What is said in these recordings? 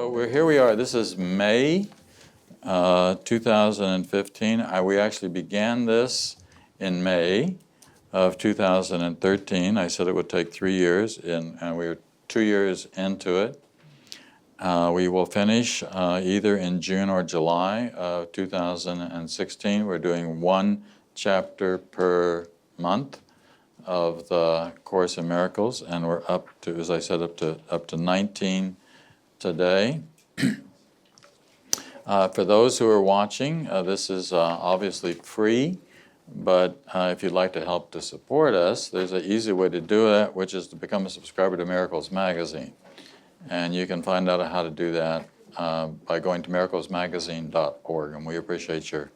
So here we are. This is May 2015. We actually began this in May of 2013. I said it would take 3 years, and we're 2 years into it. We will finish either in June or July of 2016. We're doing one chapter per month of the Course in Miracles, and we're up to, as I said, up to 19 today. For those who are watching, this is obviously free, but if you'd like to help to support us, there's an easy way to do that, which is to become a subscriber to Miracles Magazine. And you can find out how to do that by going to miraclesmagazine.org, and we appreciate your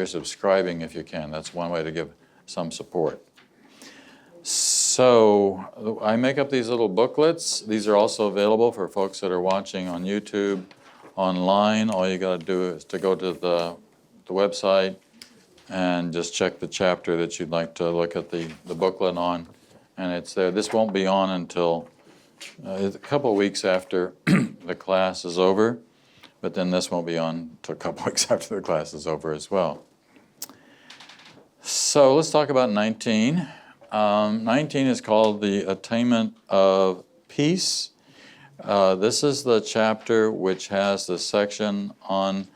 subscribing if you can. That's one way to give some support. So I make up these little booklets. These are also available for folks that are watching on YouTube, online. All you got to do is to go to the website and just check the chapter that you'd like to look at the booklet on, and it's there. This won't be on until a couple of weeks after the class is over, but then this won't be on until a couple of weeks after the class is over as well. So let's talk about 19. 19 is called the Attainment of Peace. This is the chapter which has the section on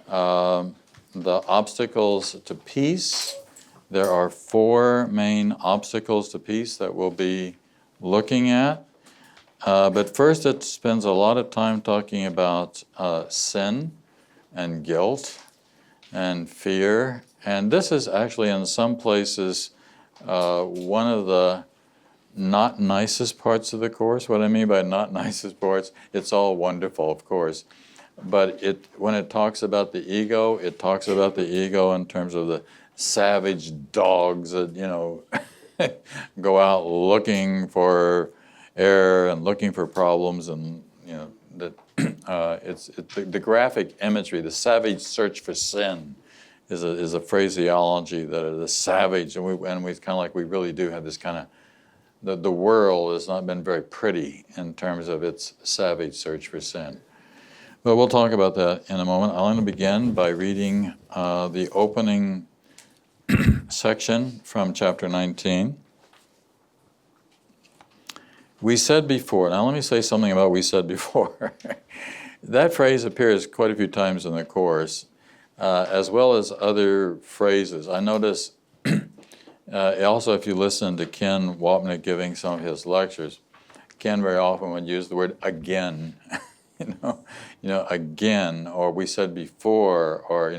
the obstacles to peace. There are 4 main obstacles to peace that we'll be looking at. But first it spends a lot of time talking about sin and guilt and fear. And this is actually in some places one of the not nicest parts of the Course. What I mean by not nicest parts, it's all wonderful, of course. But when it talks about the ego, it talks about the ego in terms of the savage dogs that, go out looking for error and looking for problems, and that the graphic imagery, the savage search for sin, is a phraseology that is a savage, and we kind of like we really do have this kind of the world has not been very pretty in terms of its savage search for sin. But we'll talk about that in a moment. I want to begin by reading the opening section from chapter 19. We said before. Now let me say something about we said before. That phrase appears quite a few times in the Course, as well as other phrases. I notice also if you listen to Ken Wapnick giving some of his lectures, Ken very often would use the word again, again, or we said before, or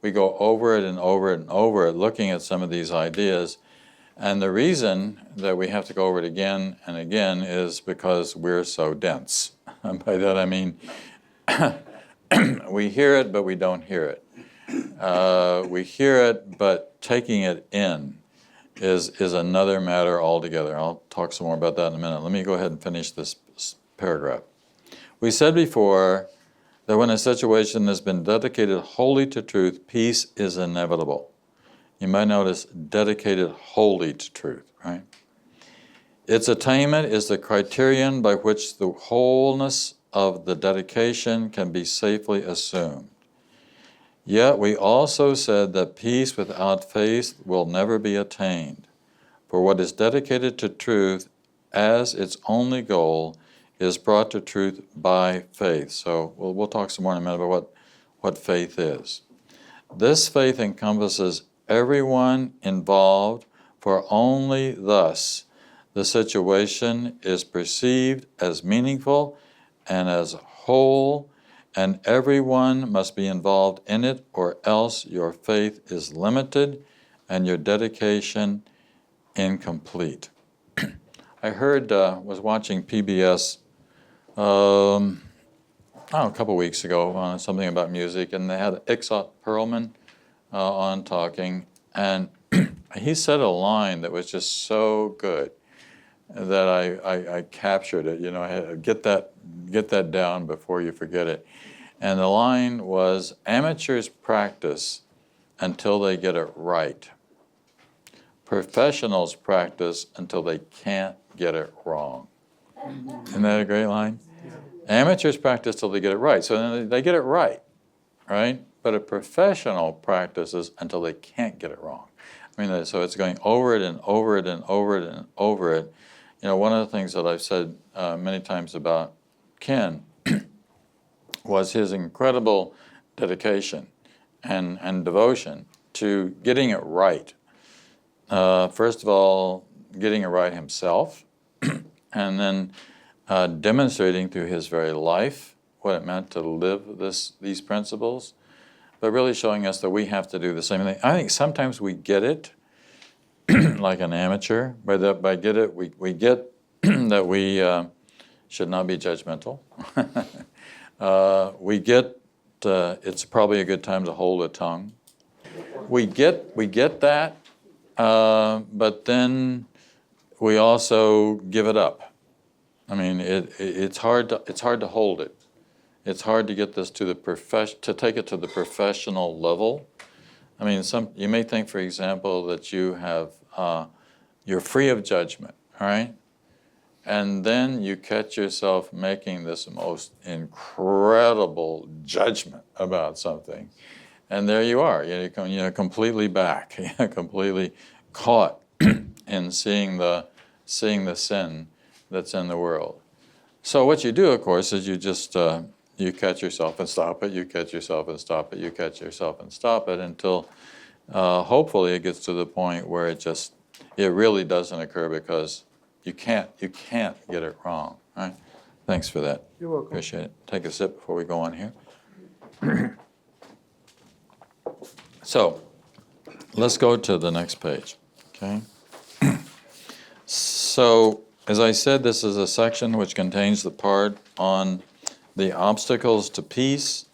we go over it and over it and over it, looking at some of these ideas. And the reason that we have to go over it again and again is because we're so dense. And by that I mean we hear it, but we don't hear it. We hear it, but taking it in is another matter altogether. I'll talk some more about that in a minute. Let me go ahead and finish this paragraph. We said before that when a situation has been dedicated wholly to truth, peace is inevitable. You might notice dedicated wholly to truth, right? Its attainment is the criterion by which the wholeness of the dedication can be safely assumed. Yet we also said that peace without faith will never be attained, for what is dedicated to truth as its only goal is brought to truth by faith. So we'll talk some more in a minute about what faith is. This faith encompasses everyone involved, for only thus the situation is perceived as meaningful and as whole, and everyone must be involved in it, or else your faith is limited and your dedication incomplete. I heard, was watching PBS a couple of weeks ago on something about music, and they had Itzhak Perlman on talking, and he said a line that was just so good that I captured it. I had to get that down before you forget it. And the line was, amateurs practice until they get it right. Professionals practice until they can't get it wrong. Isn't that a great line? Amateurs practice till they get it right. So then they get it right, right? But a professional practices until they can't get it wrong. I mean, so it's going over it and over it and over it and over it. You know, one of the things that I've said many times about Ken was his incredible dedication and devotion to getting it right. First of all, getting it right himself, and then demonstrating through his very life what it meant to live these principles, but really showing us that we have to do the same thing. I think sometimes we get it like an amateur. By get it, we get that we should not be judgmental. We get it's probably a good time to hold a tongue. We get that, but then we also give it up. I mean, it's hard to hold it. It's hard to get this to to take it to the professional level. I mean, you may think, for example, that you're free of judgment, all right? And then you catch yourself making this most incredible judgment about something, and there you are, you're completely back, completely caught in seeing the sin that's in the world. So what you do, of course, is you just you catch yourself and stop it. You catch yourself and stop it. You catch yourself and stop it until hopefully it gets to the point where it really doesn't occur because you can't get it wrong. Right? Thanks for that. You're welcome. Appreciate it. Take a sip before we go on here. So let's go to the next page. Okay. So as I said, this is a section which contains the part on the obstacles to peace.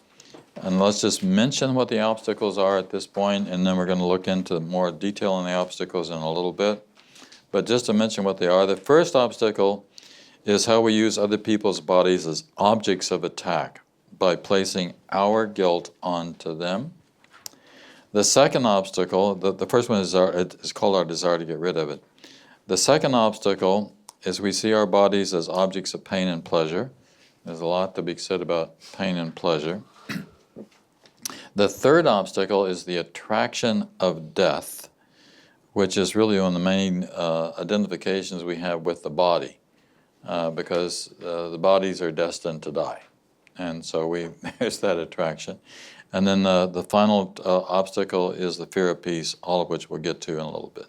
And let's just mention what the obstacles are at this point, and then we're going to look into more detail on the obstacles in a little bit. But just to mention what they are, the first obstacle is how we use other people's bodies as objects of attack by placing our guilt onto them. The second obstacle, the first one is called our desire to get rid of it. The second obstacle is we see our bodies as objects of pain and pleasure. There's a lot to be said about pain and pleasure. The third obstacle is the attraction of death, which is really one of the main identifications we have with the body, because the bodies are destined to die. And so there's that attraction. And then the final obstacle is the fear of peace, all of which we'll get to in a little bit.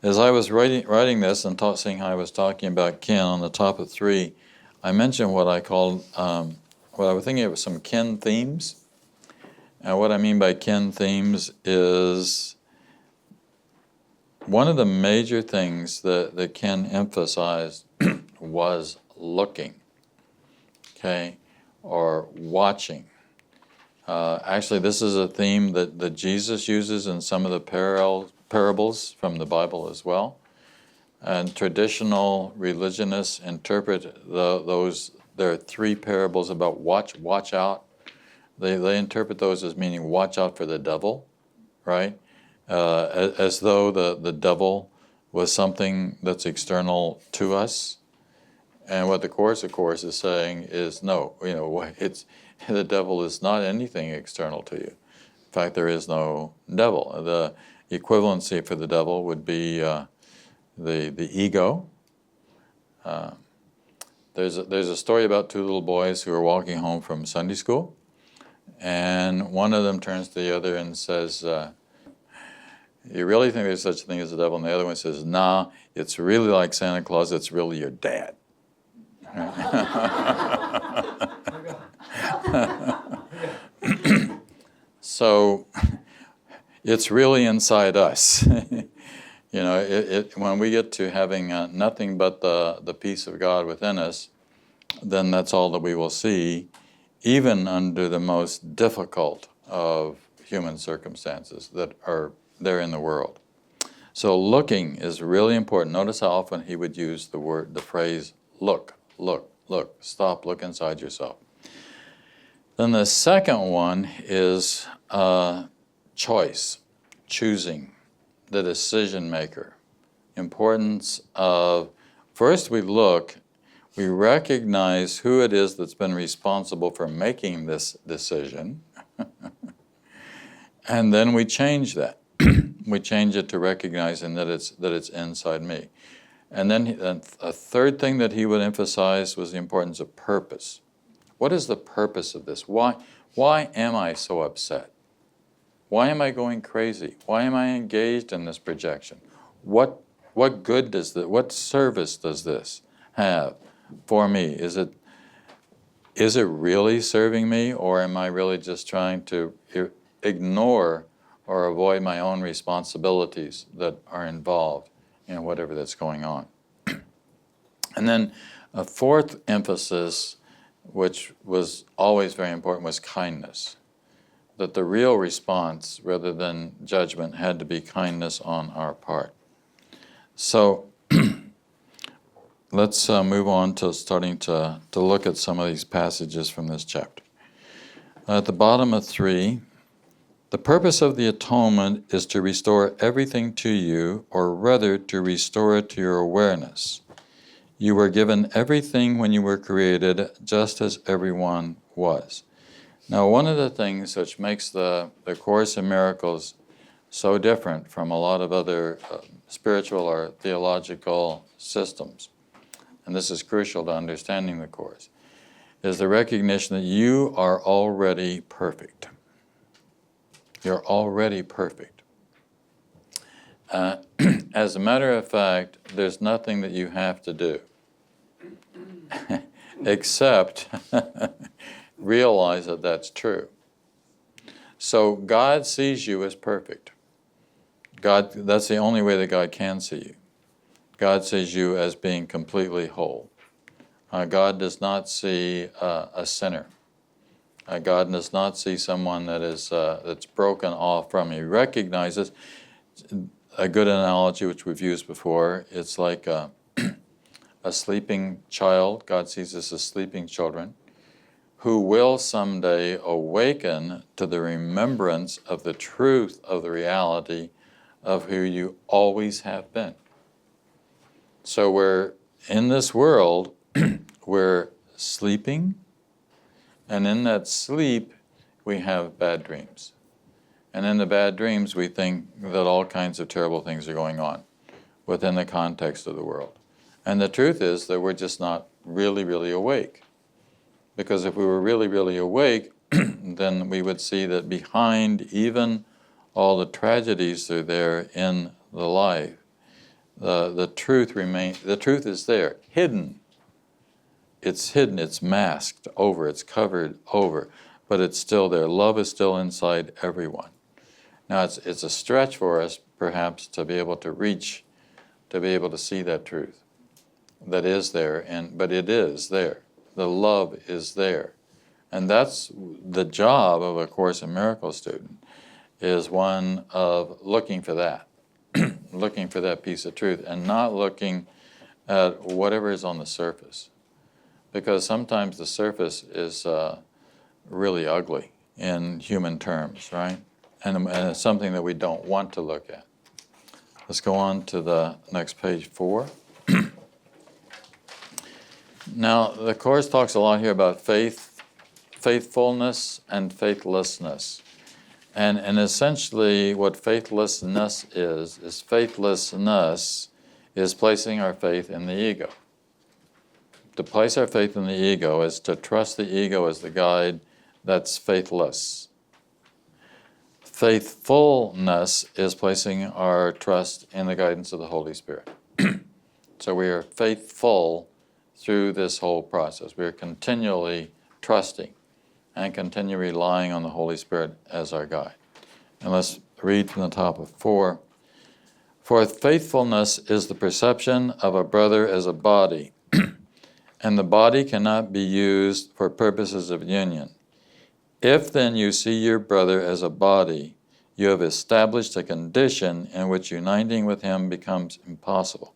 As I was writing this and seeing how I was talking about Ken on the top of 3, I mentioned what I called, what I was thinking of some Ken themes. And what I mean by Ken themes is one of the major things that Ken emphasized was looking, okay, or watching. Actually, this is a theme that Jesus uses in some of the parables from the Bible as well. And traditional religionists interpret those. There are 3 parables about watch out. They interpret those as meaning watch out for the devil, right? As though the devil was something that's external to us. And what the Course, of course, is saying is no, the devil is not anything external to you. In fact, there is no devil. The equivalency for the devil would be the ego. There's a story about 2 little boys who are walking home from Sunday school, and one of them turns to the other and says, "You really think there's such a thing as the devil?" And the other one says, "Nah, it's really like Santa Claus. It's really your dad." So it's really inside us. When we get to having nothing but the peace of God within us, then that's all that we will see, even under the most difficult of human circumstances that are there in the world. So looking is really important. Notice how often he would use the phrase, look, look, look, stop, look inside yourself. Then the second one is choice, choosing, the decision maker. Importance of, first we look, We recognize who it is that's been responsible for making this decision, and then we change that. We change it to recognizing that it's inside me. And then a third thing that he would emphasize was the importance of purpose. What is the purpose of this? Why am I so upset? Why am I going crazy? Why am I engaged in this projection? What good does this, what service does this have for me? Is it really serving me, or am I really just trying to ignore or avoid my own responsibilities that are involved in whatever that's going on? And then a fourth emphasis, which was always very important, was kindness. That the real response, rather than judgment, had to be kindness on our part. So let's move on to starting to look at some of these passages from this chapter. At the bottom of 3, the purpose of the atonement is to restore everything to you, or rather to restore it to your awareness. You were given everything when you were created, just as everyone was. Now, one of the things which makes the Course in Miracles so different from a lot of other spiritual or theological systems, and this is crucial to understanding the Course, is the recognition that you are already perfect. You're already perfect. As a matter of fact, there's nothing that you have to do except realize that that's true. So God sees you as perfect. That's the only way that God can see you. God sees you as being completely whole. God does not see a sinner. God does not see someone that is that's broken off from you. He recognizes, a good analogy which we've used before, it's like a sleeping child. God sees us as sleeping children who will someday awaken to the remembrance of the truth of the reality of who you always have been. So we're in this world, we're sleeping, and in that sleep we have bad dreams. And in the bad dreams we think that all kinds of terrible things are going on within the context of the world. And the truth is that we're just not really, really awake. Because if we were really, really awake, then we would see that behind even all the tragedies that are there in the life, the truth remains. The truth is there, hidden. It's hidden, it's masked over, it's covered over, but it's still there. Love is still inside everyone. Now it's a stretch for us, perhaps, to be able to reach, to be able to see that truth that is there, but it is there. The love is there. And that's the job of a Course in Miracles student, is one of looking for that, looking for that piece of truth, and not looking at whatever is on the surface. Because sometimes the surface is really ugly in human terms, right? And it's something that we don't want to look at. Let's go on to the next page, 4. Now, the Course talks a lot here about faith, faithfulness, and faithlessness. And essentially what faithlessness is faithlessness is placing our faith in the ego. To place our faith in the ego is to trust the ego as the guide. That's faithless. Faithfulness is placing our trust in the guidance of the Holy Spirit. So we are faithful through this whole process. We are continually trusting and continue relying on the Holy Spirit as our guide. And let's read from the top of 4. For faithfulness is the perception of a brother as a body, and the body cannot be used for purposes of union. If then you see your brother as a body, you have established a condition in which uniting with him becomes impossible.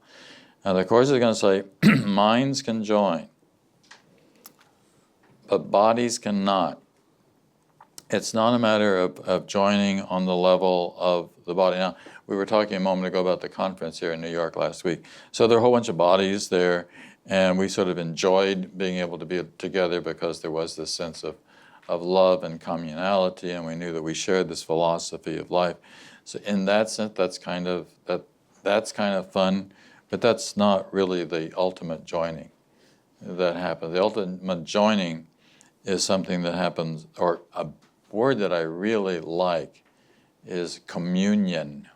Now the Course is going to say, minds can join, but bodies cannot. It's not a matter of joining on the level of the body. Now, we were talking a moment ago about the conference here in New York last week. So there are a whole bunch of bodies there, and we sort of enjoyed being able to be together because there was this sense of love and communality, and we knew that we shared this philosophy of life. So in that sense, that's kind of fun, but that's not really the ultimate joining that happens. The ultimate joining is something that happens, or a word that I really like is communion.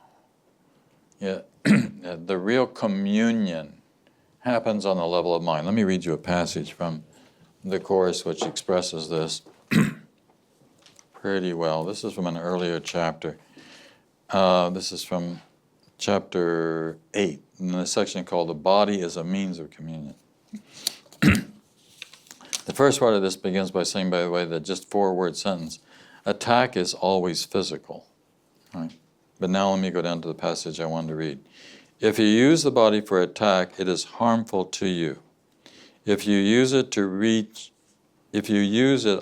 Yeah, the real communion happens on the level of mind. Let me read you a passage from the Course which expresses this pretty well. This is from an earlier chapter. This is from chapter 8, in a section called The Body is a Means of Communion. The first part of this begins by saying, by the way, that just 4-word sentence, attack is always physical. Right? But now let me go down to the passage I wanted to read. If you use the body for attack, it is harmful to you. If you use it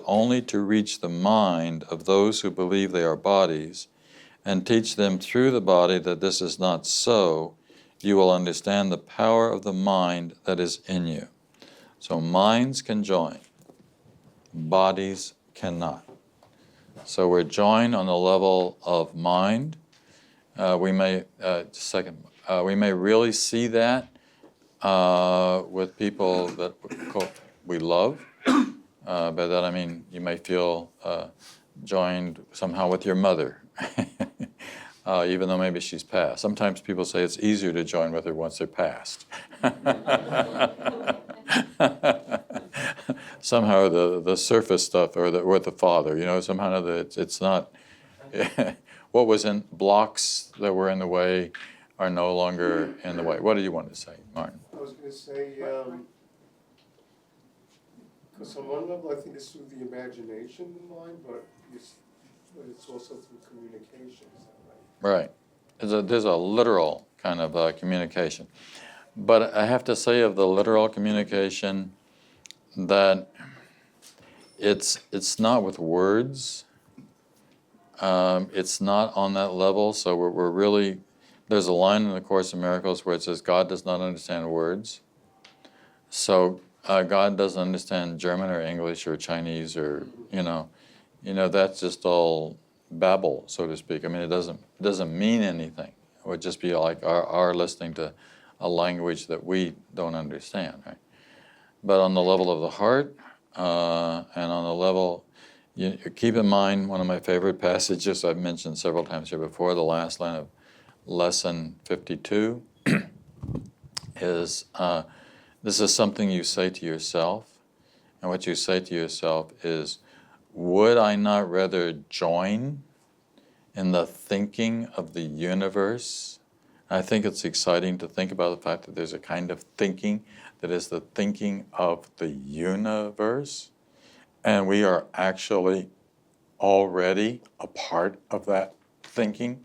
only to reach the mind of those who believe they are bodies, and teach them through the body that this is not so, you will understand the power of the mind that is in you. So minds can join, bodies cannot. So we're joined on the level of mind. We may really see that with people that we love. By that I mean you may feel joined somehow with your mother, even though maybe she's passed. Sometimes people say it's easier to join with her once they're passed. Somehow the surface stuff, or the father, somehow it's not. What was in blocks that were in the way are no longer in the way. What do you want to say, Martin? I was going to say, because on one level I think it's through the imagination in mind, but it's also through communication, is that right? Right. There's a literal kind of communication. But I have to say of the literal communication that it's not with words. It's not on that level. So we're really, there's a line in the Course in Miracles where it says God does not understand words. So God doesn't understand German or English or Chinese or, that's just all babble, so to speak. I mean, it doesn't mean anything. It would just be like our listening to a language that we don't understand, right? But on the level of the heart, and on the level, you keep in mind one of my favorite passages I've mentioned several times here before, the last line of Lesson 52 is, this is something you say to yourself, and what you say to yourself is, would I not rather join in the thinking of the universe? I think it's exciting to think about the fact that there's a kind of thinking that is the thinking of the universe, and we are actually already a part of that thinking.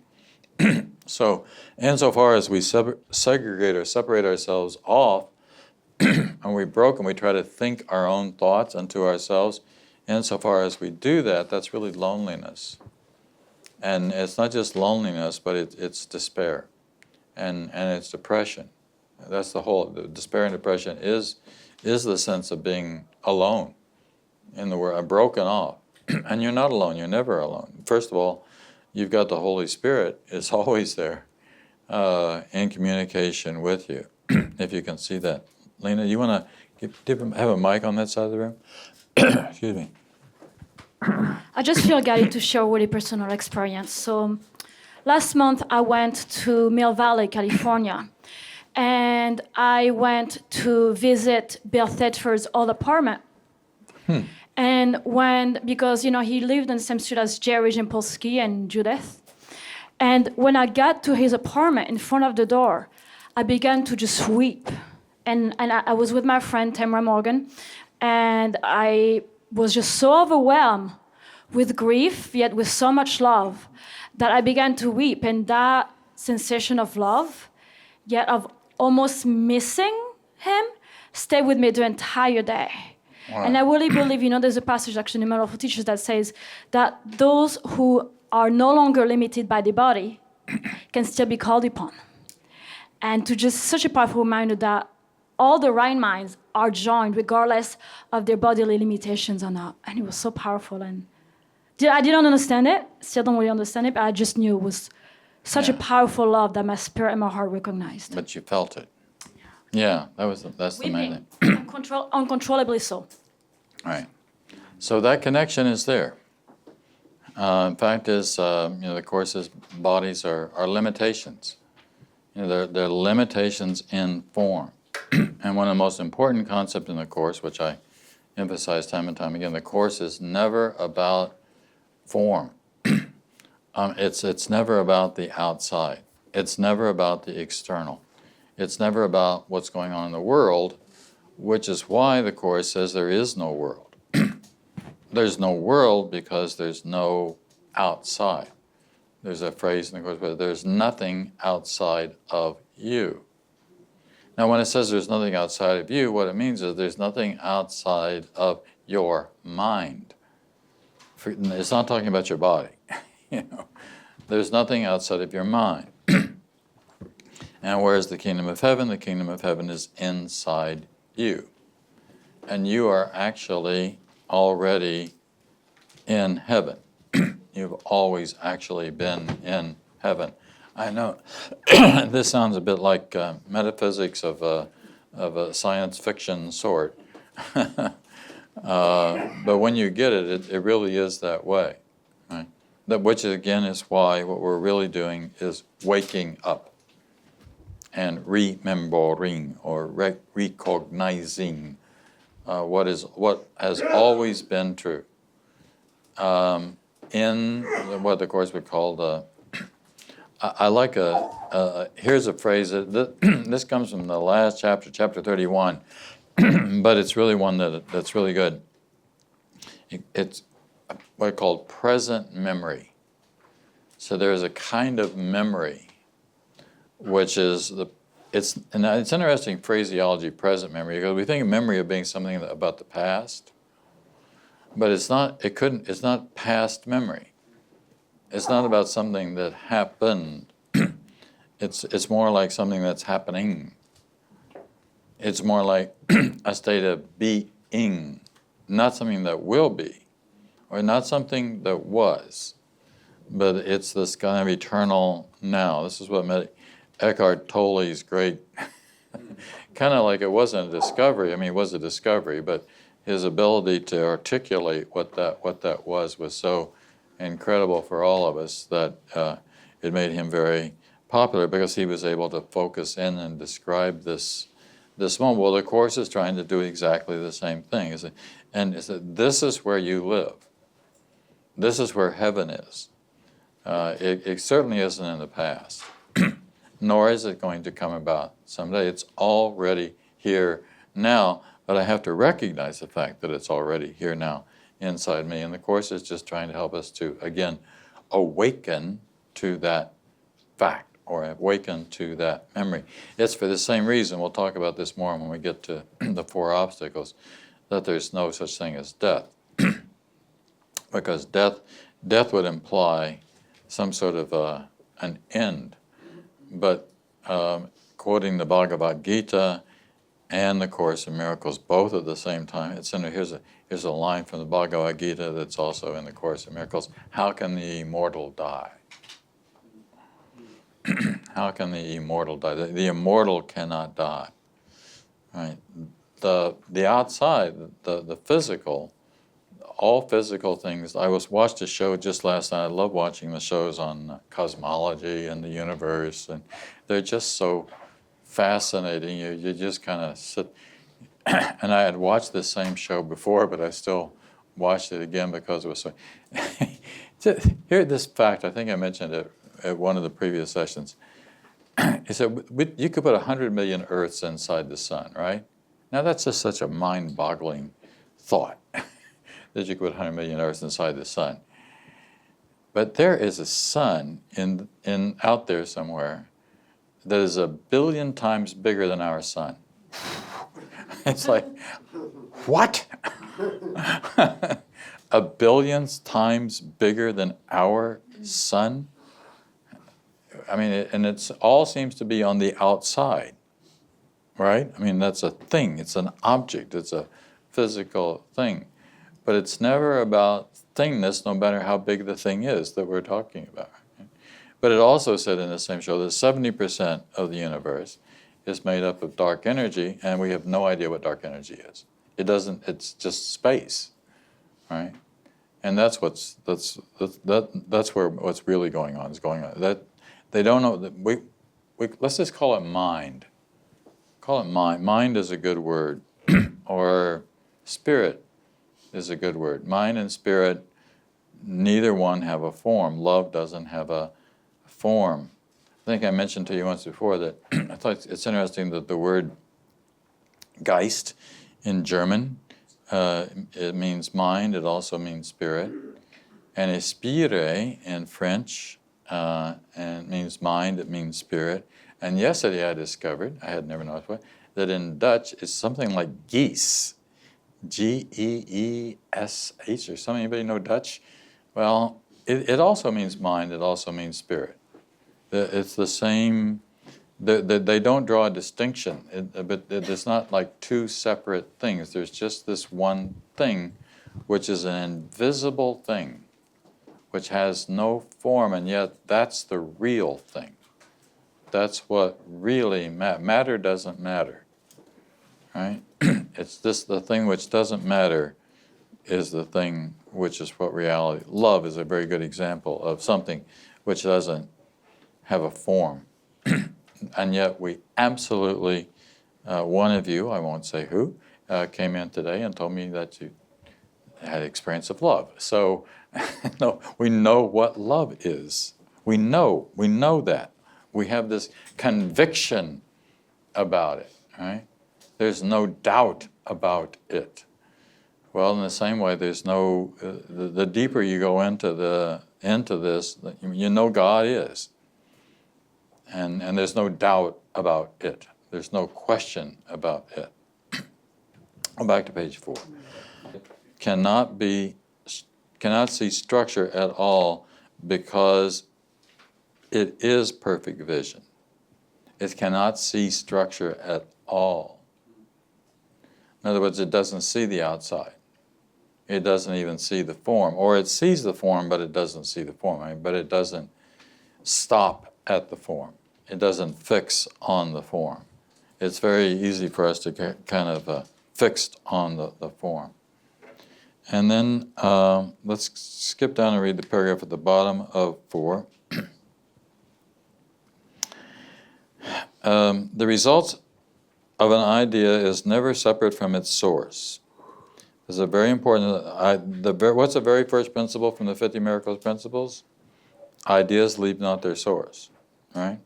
So, insofar as we segregate or separate ourselves off, and we try to think our own thoughts unto ourselves, insofar as we do that, that's really loneliness. And it's not just loneliness, but it's despair, and it's depression. That's the whole. The despair and depression is the sense of being alone in the world, broken off. And you're not alone. You're never alone. First of all, you've got the Holy Spirit. It's always there, in communication with you, if you can see that. Lena, you want to have a mic on that side of the room? Excuse me. I just feel guided to share a really personal experience. So last month I went to Mill Valley, California, and I went to visit Bill Thetford's old apartment. And because he lived in the same street as Jerry Jimpolsky and Judith. And when I got to his apartment, in front of the door, I began to just weep. And I was with my friend Tamara Morgan, and I was just so overwhelmed with grief, yet with so much love, that I began to weep. And that sensation of love, yet of almost missing him, stayed with me the entire day. Wow. And I really believe, there's a passage actually in the Manual for Teachers that says that those who are no longer limited by the body can still be called upon. And to just such a powerful reminder that all the right minds are joined regardless of their bodily limitations or not. And it was so powerful. And I didn't understand it, still don't really understand it, but I just knew it was such a powerful love that my spirit and my heart recognized. But you felt it. Yeah, that's the main thing. Weeping, uncontrollably so. Right. So that connection is there. In fact, the Course's bodies are limitations. They're limitations in form. And one of the most important concepts in the Course, which I emphasize time and time again, the Course is never about form. It's never about the outside. It's never about the external. It's never about what's going on in the world, which is why the Course says there is no world. There's no world because there's no outside. There's a phrase in the Course, but there's nothing outside of you. Now, when it says there's nothing outside of you, what it means is there's nothing outside of your mind. It's not talking about your body. There's nothing outside of your mind. And where's the kingdom of heaven? The kingdom of heaven is inside you. And you are actually already in heaven. You've always actually been in heaven. I know this sounds a bit like metaphysics of a science fiction sort. But when you get it, it really is that way. Right? Which again is why what we're really doing is waking up and remembering or recognizing what has always been true. In what the Course would call I like here's a phrase that this comes from the last chapter, chapter 31, but it's really one that's really good. It's what I call present memory. So there is a kind of memory which is it's interesting phraseology, present memory, because we think of memory of being something about the past, but it's not. It's not past memory. It's not about something that happened. It's more like something that's happening. It's more like a state of being, not something that will be, or not something that was, but it's this kind of eternal now. This is what Eckhart Tolle's great, kind of like it wasn't a discovery. I mean, it was a discovery, but his ability to articulate what that was so incredible for all of us that it made him very popular, because he was able to focus in and describe this moment. Well, the Course is trying to do exactly the same thing. This is where you live. This is where heaven is. It certainly isn't in the past, nor is it going to come about someday. It's already here now, but I have to recognize the fact that it's already here now inside me. And the Course is just trying to help us to, again, awaken to that fact, or awaken to that memory. It's for the same reason, we'll talk about this more when we get to the 4 obstacles, that there's no such thing as death. Because death would imply some sort of an end. But quoting the Bhagavad Gita and the Course in Miracles both at the same time, here's a line from the Bhagavad Gita that's also in the Course in Miracles. How can the immortal die? How can the immortal die? The immortal cannot die. Right? The outside, the physical, all physical things. I watched a show just last night. I love watching the shows on cosmology and the universe, and they're just so fascinating. You just kind of sit. And I had watched this same show before, but I still watched it again because it was so. Here, this fact, I think I mentioned it at one of the previous sessions. He said, you could put 100 million Earths inside the sun, right? Now that's just such a mind-boggling thought, that you could put 100 million Earths inside the sun. But there is a sun out there somewhere that is 1 billion times bigger than our sun. It's like, what? 1 billion times bigger than our sun? I mean, and it's all seems to be on the outside, right? I mean, that's a thing. It's an object. It's a physical thing. But it's never about thingness, no matter how big the thing is that we're talking about. But it also said in the same show that 70% of the universe is made up of dark energy, and we have no idea what dark energy is. It doesn't. It's just space, right? And that's where what's really going on is going on. That they don't know that we let's just call it mind. Call it mind. Mind is a good word, or spirit is a good word. Mind and spirit, neither one have a form. Love doesn't have a form. I think I mentioned to you once before that I thought it's interesting that the word Geist in German, it means mind, it also means spirit. And esprit in French, and it means mind, it means spirit. And yesterday I discovered, I had never noticed before, that in Dutch it's something like geese. Geesh or something. Anybody know Dutch? Well, it also means mind, it also means spirit. It's the same, they don't draw a distinction, but it's not like two separate things. There's just this one thing, which is an invisible thing, which has no form, and yet that's the real thing. That's what really matters. Matter doesn't matter, right? It's the thing which doesn't matter is the thing which is what reality. Love is a very good example of something which doesn't have a form. And yet we absolutely, one of you, I won't say who, came in today and told me that you had experience of love. So no, we know what love is. We know that. We have this conviction about it, right? There's no doubt about it. Well, in the same way, there's no, the deeper you go into this, you know God is. And there's no doubt about it. There's no question about it. Go back to page 4. Cannot see structure at all because it is perfect vision. It cannot see structure at all. In other words, it doesn't see the outside. It doesn't even see the form. Or it sees the form, but it doesn't see the form. I mean, but it doesn't stop at the form. It doesn't fix on the form. It's very easy for us to get kind of fixed on the form. And then let's skip down and read the paragraph at the bottom of 4. The results of an idea is never separate from its source. This is a very important. What's the very first principle from the 50 Miracles Principles? Ideas leave not their source, right?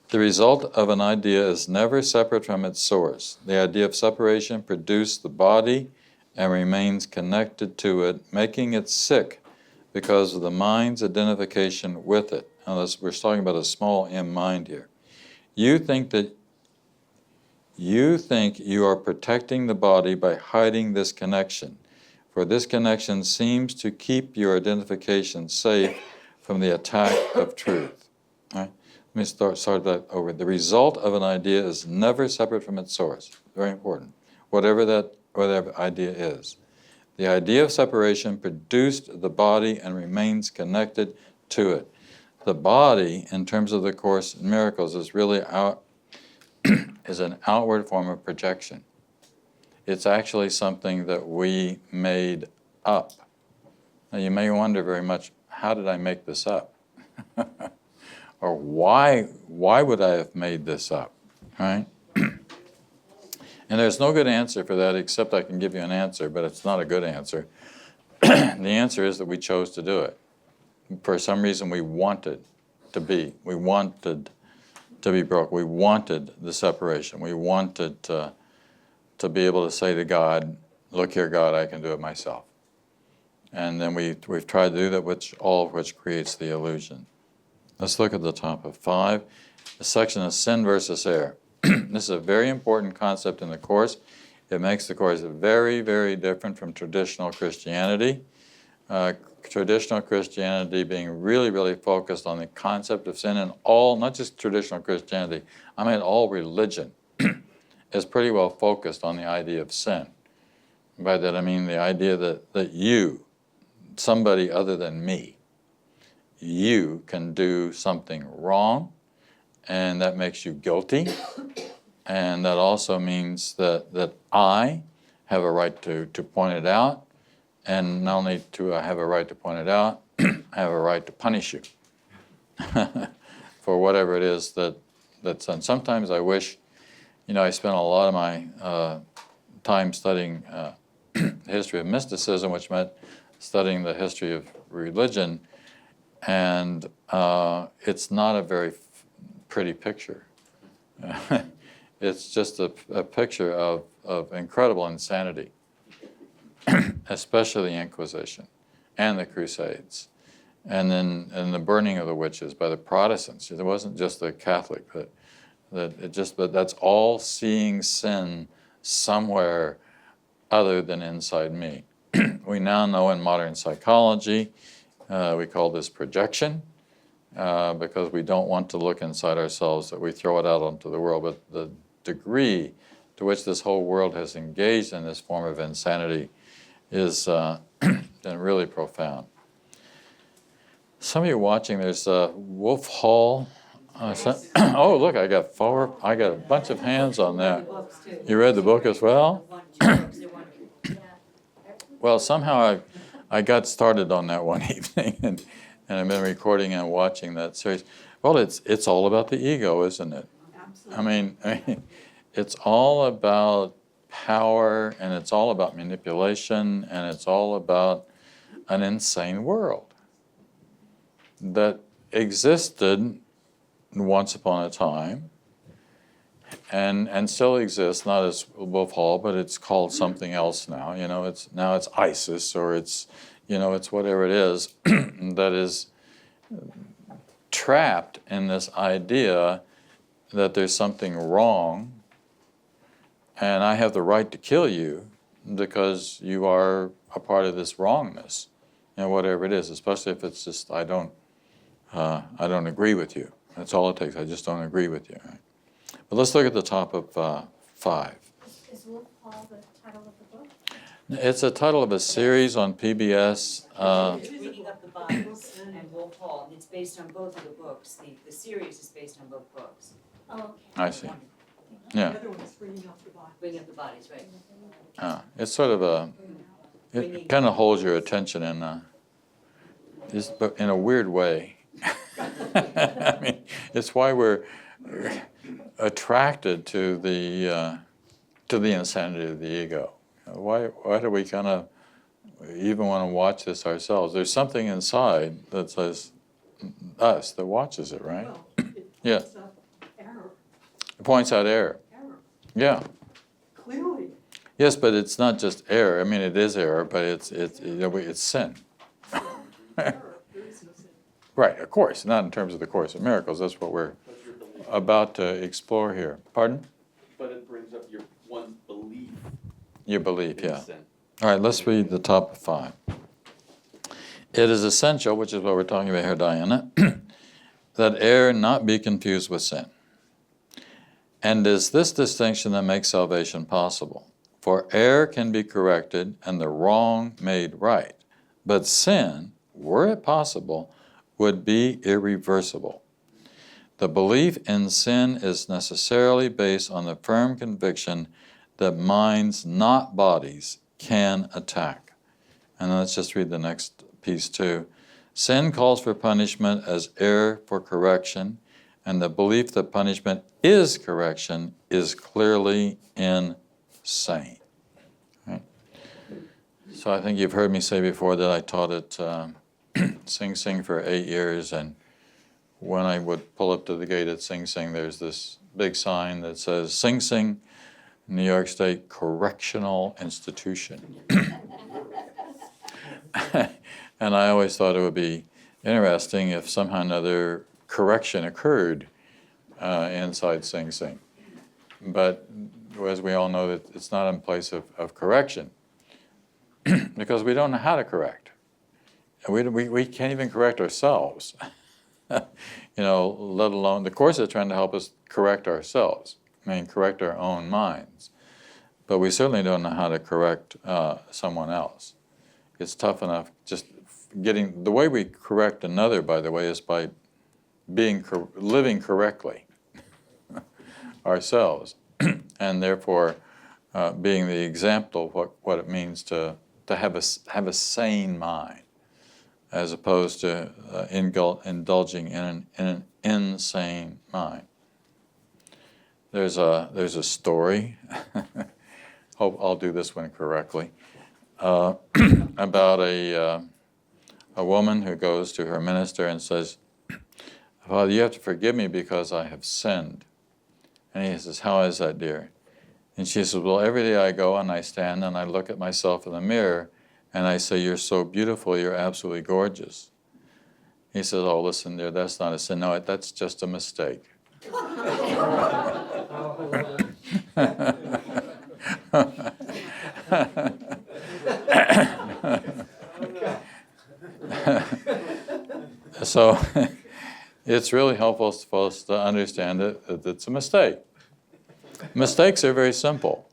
The result of an idea is never separate from its source. The idea of separation produced the body and remains connected to it, making it sick because of the mind's identification with it. Now, we're talking about a small m mind here. You think you are protecting the body by hiding this connection, for this connection seems to keep your identification safe from the attack of truth. All right? Let me start that over. The result of an idea is never separate from its source. Very important. Whatever idea is. The idea of separation produced the body and remains connected to it. The body, in terms of the Course in Miracles, is really is an outward form of projection. It's actually something that we made up. Now you may wonder very much, how did I make this up? Or why would I have made this up, right? And there's no good answer for that, except I can give you an answer, but it's not a good answer. The answer is that we chose to do it. For some reason we wanted to be. We wanted to be broke. We wanted the separation. We wanted to be able to say to God, look here, God, I can do it myself. And then we've tried to do that, all of which creates the illusion. Let's look at the top of 5. The section is sin versus error. This is a very important concept in the Course. It makes the Course very, very different from traditional Christianity. traditional Christianity being really, really focused on the concept of sin, and all, not just traditional Christianity, I mean all religion is pretty well focused on the idea of sin. By that I mean the idea that you, somebody other than me, you can do something wrong, and that makes you guilty, and that also means that I have a right to point it out, and not only do I have a right to point it out, I have a right to punish you for whatever it is that's done. Sometimes I wish, I spent a lot of my time studying the history of mysticism, which meant studying the history of religion, and it's not a very pretty picture. It's just a picture of incredible insanity, especially the Inquisition and the Crusades, and then the burning of the witches by the Protestants. It wasn't just the Catholic, but that's all seeing sin somewhere other than inside me. We now know in modern psychology, we call this projection, because we don't want to look inside ourselves, that we throw it out onto the world. But the degree to which this whole world has engaged in this form of insanity is been really profound. Some of you watching, there's Wolf Hall. Oh, look, I got a bunch of hands on that. You read the book as well? Well, somehow I got started on that one evening, and I've been recording and watching that series. Well, it's all about the ego, isn't it? Absolutely. I mean, it's all about power, and it's all about manipulation, and it's all about an insane world that existed once upon a time, and still exists, not as Wolf Hall, but it's called something else now. It's ISIS, or it's whatever it is that is trapped in this idea that there's something wrong, and I have the right to kill you because you are a part of this wrongness, whatever it is, especially if it's just I don't agree with you. That's all it takes. I just don't agree with you. Right? But let's look at the top of 5. Is Wolf Hall the title of the book? It's a title of a series on PBS. Reading up the Bibles and Wolf Hall. It's based on both of the books. The series is based on both books. Oh, okay. I see. Yeah. The other one is bringing up the body. Bringing up the bodies, right? It's sort of it kind of holds your attention but in a weird way. I mean, it's why we're attracted to the insanity of the ego. Why do we kind of even want to watch this ourselves? There's something inside that says us that watches it, right? Well, it Yeah. points out error. It points out error. Yeah. Clearly. Yes, but it's not just error. I mean, it is error, but it's sin. Error. There is no sin. Right, of course, not in terms of the Course of Miracles. That's what we're about to explore here. Pardon? But it brings up one's belief. Your belief, in yeah. sin. All right, let's read the top of 5. It is essential, which is what we're talking about here, Diana, that error not be confused with sin. And it is this distinction that makes salvation possible. For error can be corrected and the wrong made right. But sin, were it possible, would be irreversible. The belief in sin is necessarily based on the firm conviction that minds, not bodies, can attack. And let's just read the next piece too. Sin calls for punishment as error for correction, and the belief that punishment is correction is clearly insane. Right? So I think you've heard me say before that I taught at Sing Sing for 8 years, and when I would pull up to the gate at Sing Sing, there's this big sign that says Sing Sing, New York State Correctional Institution. And I always thought it would be interesting if somehow another correction occurred inside Sing Sing. But as we all know, that it's not in place of correction because we don't know how to correct. we can't even correct ourselves. Let alone, the Course is trying to help us correct ourselves, correct our own minds. But we certainly don't know how to correct someone else. It's tough enough just getting, the way we correct another, by the way, is by living correctly ourselves, and therefore being the example of what it means to have a sane mind, as opposed to indulging in an insane mind. There's a story. Hope I'll do this one correctly. About a woman who goes to her minister and says, "Father, you have to forgive me because I have sinned." And he says, "How is that, dear?" And she says, "Well, every day I go and I stand and I look at myself in the mirror and I say, 'You're so beautiful, you're absolutely gorgeous.'" He says, "Oh, listen, dear, that's not a sin. No, that's just a mistake." So it's really helpful for us to understand that it's a mistake. Mistakes are very simple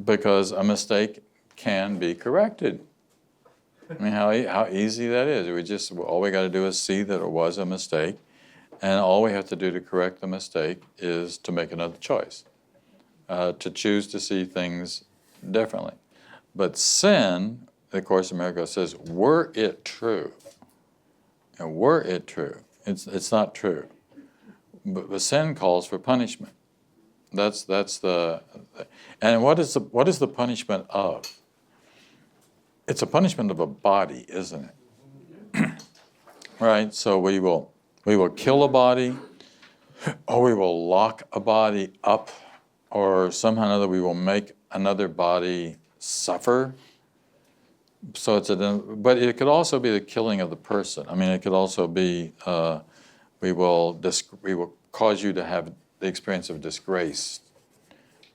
because a mistake can be corrected. How easy that is. All we got to do is see that it was a mistake, and all we have to do to correct the mistake is to make another choice, to choose to see things differently. But sin, the Course in Miracles says, were it true, and were it true, it's not true. But the sin calls for punishment. That's the, and what is the punishment of? It's a punishment of a body, isn't it? Right? So we will kill a body, or we will lock a body up, or somehow or another we will make another body suffer. So but it could also be the killing of the person. It could also be we will cause you to have the experience of disgrace,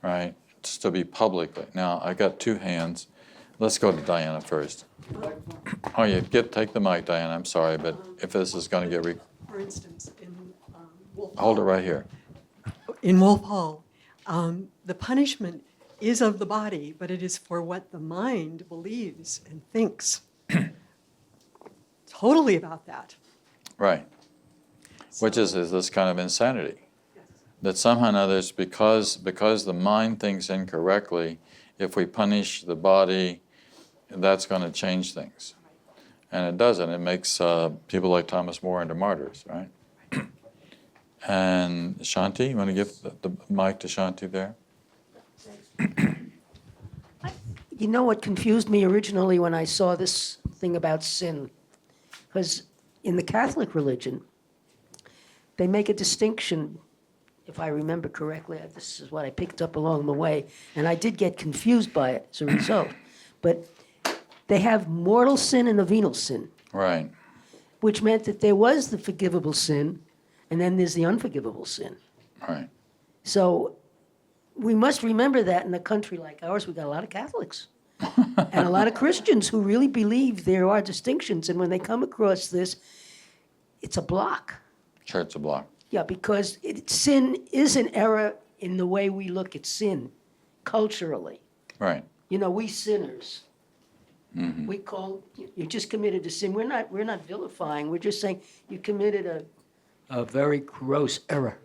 right? Just to be publicly. Now I got two hands. Let's go to Diana first. Oh yeah, take the mic, Diana. I'm sorry, but if this is going to get For instance, in Wolf hold it Hall. right here. In Wolf Hall, the punishment is of the body, but it is for what the mind believes and thinks. Totally about that. Right. Which is this kind of insanity. That somehow or another, because the mind thinks incorrectly, if we punish the body, that's going to change things. And it doesn't. It makes people like Thomas More into martyrs, right? And Shanti, you want to give the mic to Shanti there? You know what confused me originally when I saw this thing about sin? Because in the Catholic religion, they make a distinction, if I remember correctly, this is what I picked up along the way, and I did get confused by it as a result. But they have mortal sin and a venial sin. Right. Which meant that there was the forgivable sin, and then there's the unforgivable sin. Right. So we must remember that in a country like ours, we've got a lot of Catholics and a lot of Christians who really believe there are distinctions. And when they come across this, it's a block. Sure, it's a block. Yeah, because sin is an error in the way we look at sin culturally. Right. We sinners. Mm-hmm. We call, you just committed a sin. We're not vilifying. We're just saying you committed a very gross error.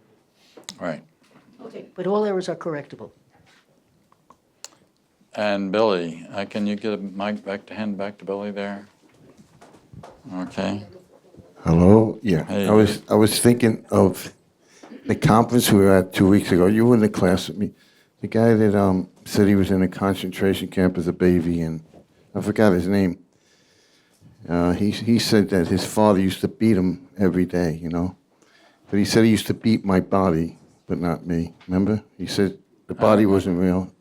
Right. Okay, but all errors are correctable. And Billy, can you get a mic hand back to Billy there? Okay. Hello. Yeah, Hey. I was thinking of the conference we were at 2 weeks ago. You were in the class with me. The guy that said he was in a concentration camp as a baby, and I forgot his name. He said that his father used to beat him every day, But he said he used to beat my body, but not me. Remember? He said the body wasn't real.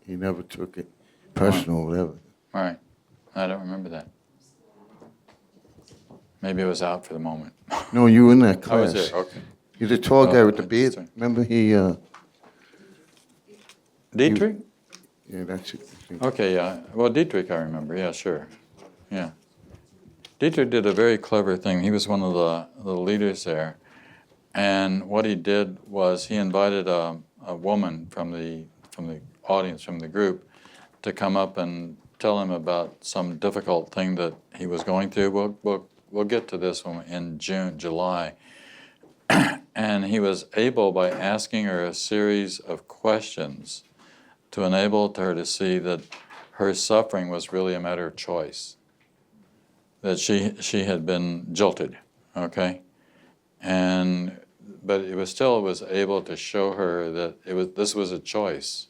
He never took it personal or whatever. Right. I don't remember that. Maybe it was out for the moment. No, you were in that I class. was there, okay. He's a tall guy with the beard. sorry. Remember he? Dietrich? Yeah, that's it. Okay, yeah. Well, Dietrich I remember. Yeah, sure. Yeah. Dietrich did a very clever thing. He was one of the leaders there. And what he did was he invited a woman from the audience, from the group, to come up and tell him about some difficult thing that he was going through. We'll get to this one in July. And he was able, by asking her a series of questions, to enable her to see that her suffering was really a matter of choice. That she had been jilted, okay? But it was able to show her that this was a choice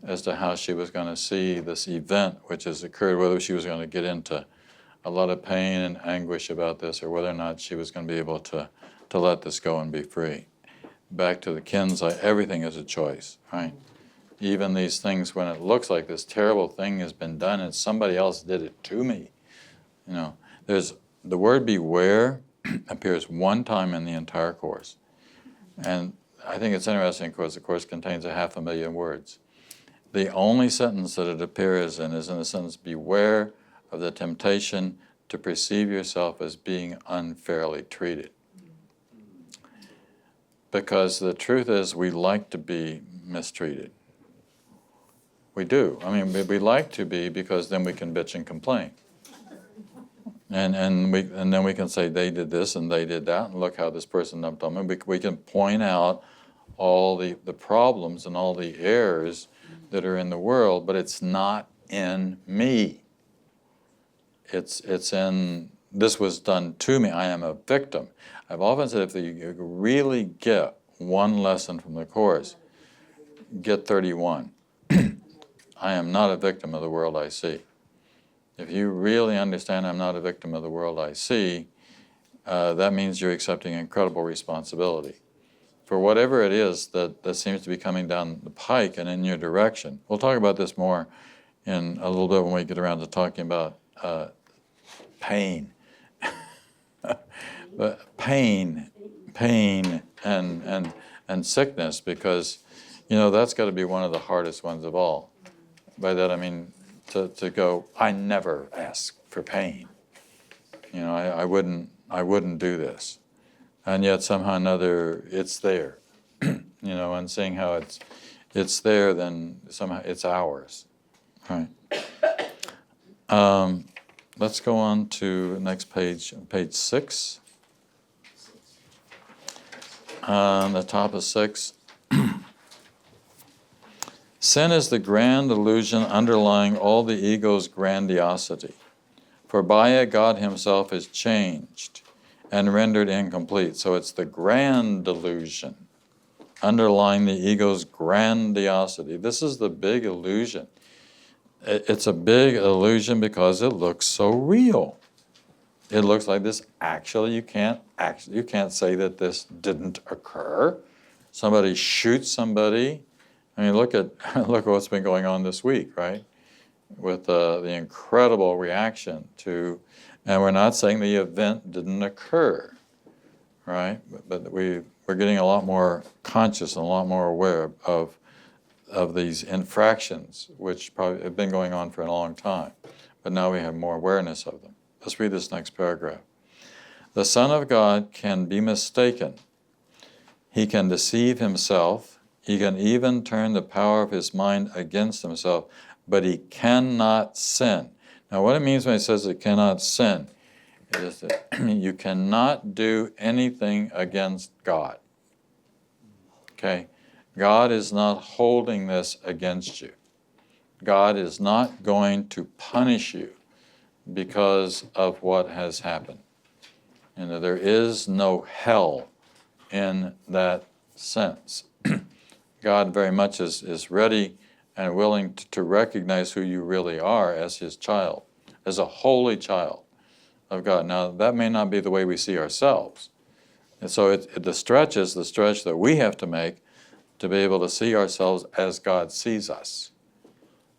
as to how she was going to see this event which has occurred, whether she was going to get into a lot of pain and anguish about this, or whether or not she was going to be able to let this go and be free. Back to the Kinzai, everything is a choice, right? Even these things, when it looks like this terrible thing has been done and somebody else did it to me, you know, there's the word beware appears one time in the entire course. And I think it's interesting because the course contains 500,000 words. The only sentence that it appears in is in the sentence, beware of the temptation to perceive yourself as being unfairly treated. Because the truth is, we like to be mistreated. We do. I mean, we like to be, because then we can bitch and complain. And then we can say they did this and they did that, and look how this person dumped on me. We can point out all the problems and all the errors that are in the world, but it's not in me. It's in, this was done to me. I am a victim. I've often said, if you really get one lesson from the Course, get 31. I am not a victim of the world I see. If you really understand I'm not a victim of the world I see, that means you're accepting incredible responsibility for whatever it is that seems to be coming down the pike and in your direction. We'll talk about this more in a little bit when we get around to talking about pain. But pain and sickness, because, you know, that's got to be one of the hardest ones of all. By that I mean to go, I never ask for pain. You know, I wouldn't do this. And yet somehow or another it's there. You know, and seeing how it's there, then somehow it's ours. Right. Let's go on to the next page, page 6. On the top of 6. Sin is the grand illusion underlying all the ego's grandiosity. For by it, God himself is changed and rendered incomplete. So it's the grand illusion underlying the ego's grandiosity. This is the big illusion. It's a big illusion because it looks so real. It looks like this you can't say that this didn't occur. Somebody shoots somebody. I mean, look at what's been going on this week, right? With the incredible reaction to, and we're not saying the event didn't occur, right? But we're getting a lot more conscious and a lot more aware of these infractions, which probably have been going on for a long time. But now we have more awareness of them. Let's read this next paragraph. The Son of God can be mistaken. He can deceive himself. He can even turn the power of his mind against himself, but he cannot sin. Now, what it means when it says it cannot sin is that you cannot do anything against God. Okay? God is not holding this against you. God is not going to punish you because of what has happened. And there is no hell in that sense. God very much is ready and willing to recognize who you really are as his child, as a holy child of God. Now, that may not be the way we see ourselves. And so the stretch is the stretch that we have to make to be able to see ourselves as God sees us.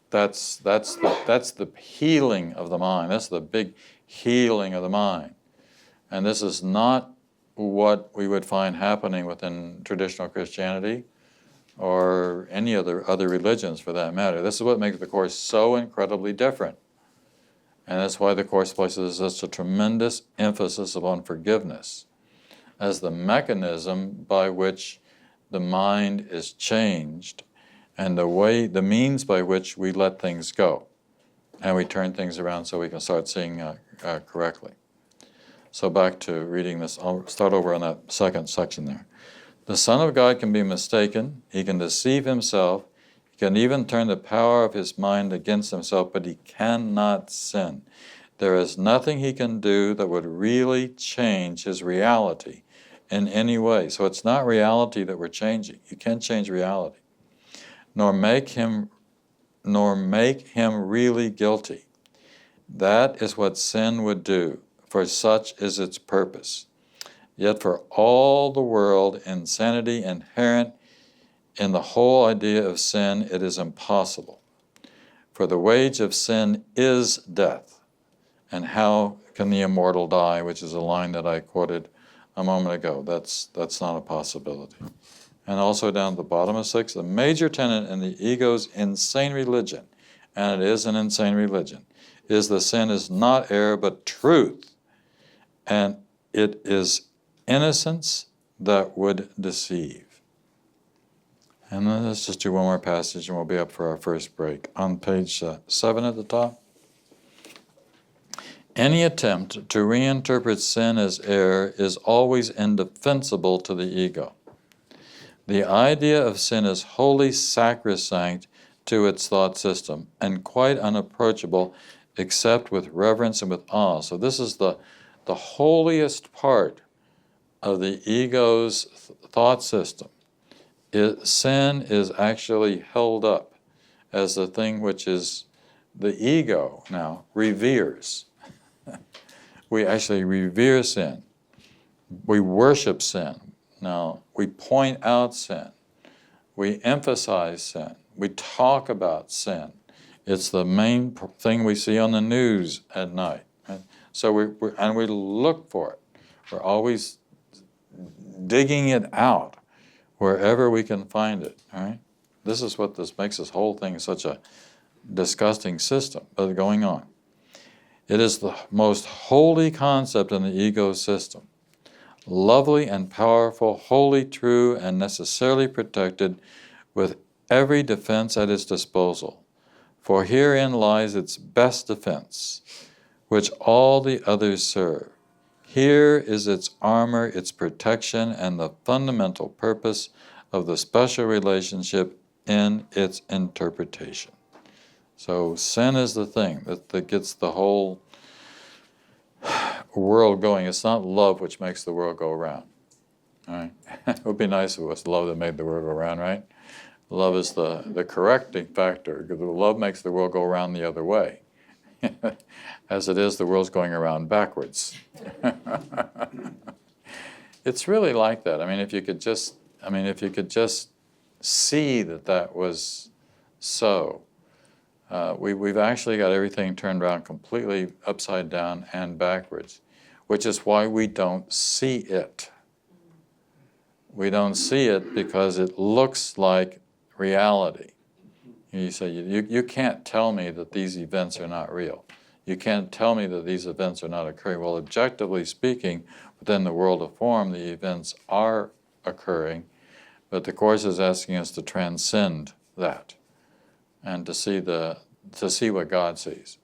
That's the healing of the mind. That's the big healing of the mind. And this is not what we would find happening within traditional Christianity or any other religions for that matter. This is what makes the Course so incredibly different. And that's why the Course places such a tremendous emphasis upon forgiveness as the mechanism by which the mind is changed and the means by which we let things go and we turn things around so we can start seeing correctly. So back to reading this, I'll start over on that second section there. The Son of God can be mistaken, he can deceive himself, he can even turn the power of his mind against himself, but he cannot sin. There is nothing he can do that would really change his reality in any way. So it's not reality that we're changing. You can't change reality. Nor make him really guilty. That is what sin would do, for such is its purpose. Yet for all the world, insanity inherent in the whole idea of sin, it is impossible. For the wage of sin is death. And how can the immortal die, which is a line that I quoted a moment ago. That's not a possibility. And also down at the bottom of 6, the major tenet in the ego's insane religion, and it is an insane religion, is the sin is not error but truth. And it is innocence that would deceive. And then let's just do one more passage and we'll be up for our first break. On page 7 at the top. Any attempt to reinterpret sin as error is always indefensible to the ego. The idea of sin is wholly sacrosanct to its thought system and quite unapproachable except with reverence and with awe. So this is the holiest part of the ego's thought system. Sin is actually held up as the thing which is the ego now reveres. We actually revere sin. We worship sin. Now, we point out sin. We emphasize sin. We talk about sin. It's the main thing we see on the news at night. Right? So we look for it. We're always digging it out wherever we can find it. All right? This is what this makes this whole thing such a disgusting system going on. It is the most holy concept in the ego system. Lovely and powerful, wholly true, and necessarily protected with every defense at its disposal. For herein lies its best defense, which all the others serve. Here is its armor, its protection, and the fundamental purpose of the special relationship in its interpretation. So sin is the thing that gets the whole world going. It's not love which makes the world go around. All right? It would be nice if it was love that made the world go around, right? Love is the correcting factor. Because love makes the world go around the other way. As it is, the world's going around backwards. It's really like that. I mean, if you could just see that was so. We've actually got everything turned around completely upside down and backwards, which is why we don't see it. We don't see it because it looks like reality. You say, you can't tell me that these events are not real. You can't tell me that these events are not occurring. Well, objectively speaking, within the world of form, the events are occurring, but the Course is asking us to transcend that and to see what God sees.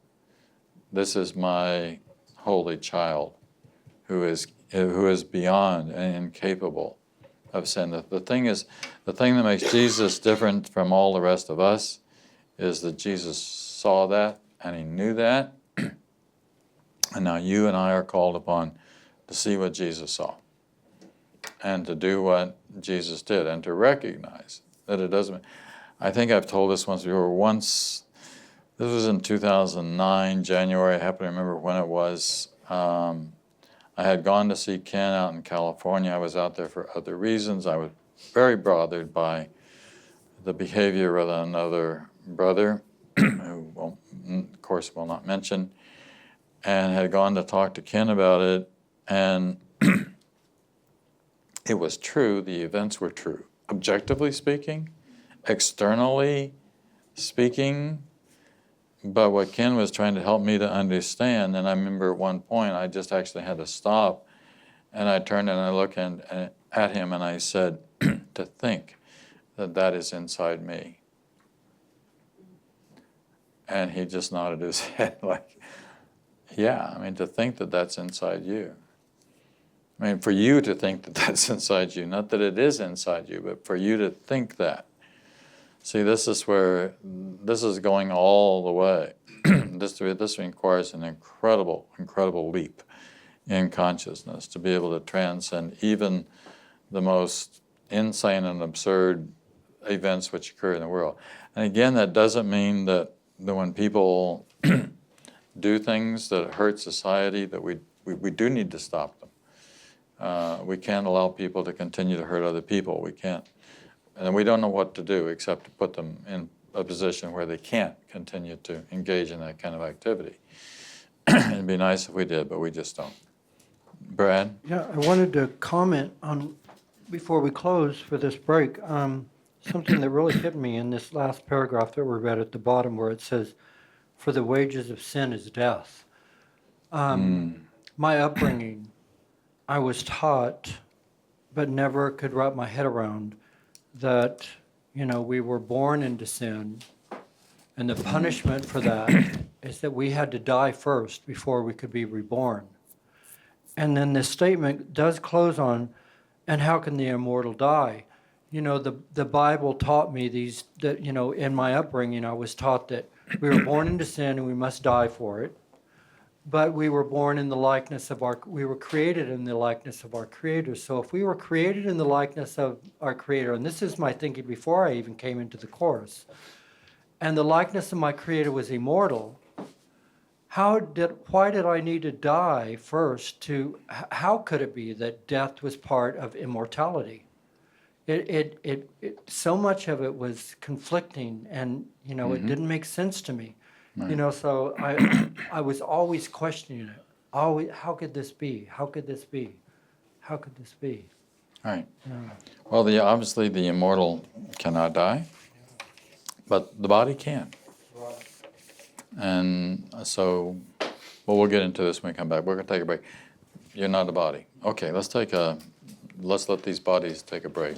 This is my holy child who is beyond and incapable of sin. The thing that makes Jesus different from all the rest of us is that Jesus saw that and he knew that. And now you and I are called upon to see what Jesus saw and to do what Jesus did and to recognize that it doesn't. I think I've told this once before. This was in 2009, January. I happen to remember when it was. I had gone to see Ken out in California. I was out there for other reasons. I was very bothered by the behavior of another brother, who, of course, will not mention, and had gone to talk to Ken about it. And it was true. The events were true. Objectively speaking, externally speaking, But what Ken was trying to help me to understand, and I remember at one point I just actually had to stop, and I turned and I looked at him and I said, to think that that is inside me. And he just nodded his head like, yeah, I mean, to think that that's inside you. I mean, for you to think that that's inside you, not that it is inside you, but for you to think that. See, this is going all the way. This requires an incredible, incredible leap in consciousness to be able to transcend even the most insane and absurd events which occur in the world. And again, that doesn't mean that when people do things that hurt society, that we do need to stop them. We can't allow people to continue to hurt other people. We can't. And we don't know what to do except to put them in a position where they can't continue to engage in that kind of activity. It'd be nice if we did, but we just don't. Brad? Yeah, I wanted to comment on, before we close for this break, something that really hit me in this last paragraph that we read at the bottom where it says, for the wages of sin is death. My upbringing, I was taught, but never could wrap my head around, that, we were born into sin, and the punishment for that is that we had to die first before we could be reborn. And then this statement does close on, and how can the immortal die? The Bible taught me that in my upbringing, I was taught that we were born into sin and we must die for it. But we were born in the likeness of we were created in the likeness of our Creator. So if we were created in the likeness of our Creator, and this is my thinking before I even came into the course, and the likeness of my Creator was immortal, why did I need to die first how could it be that death was part of immortality? So much of it was conflicting, and, it didn't make sense to me. Right. So I was always questioning it. How could this be? How could this be? How could this be? Right. Well, obviously the immortal cannot die, but the body can. And so, we'll get into this when we come back. We're going to take a break. You're not a body. Okay, let's let these bodies take a break.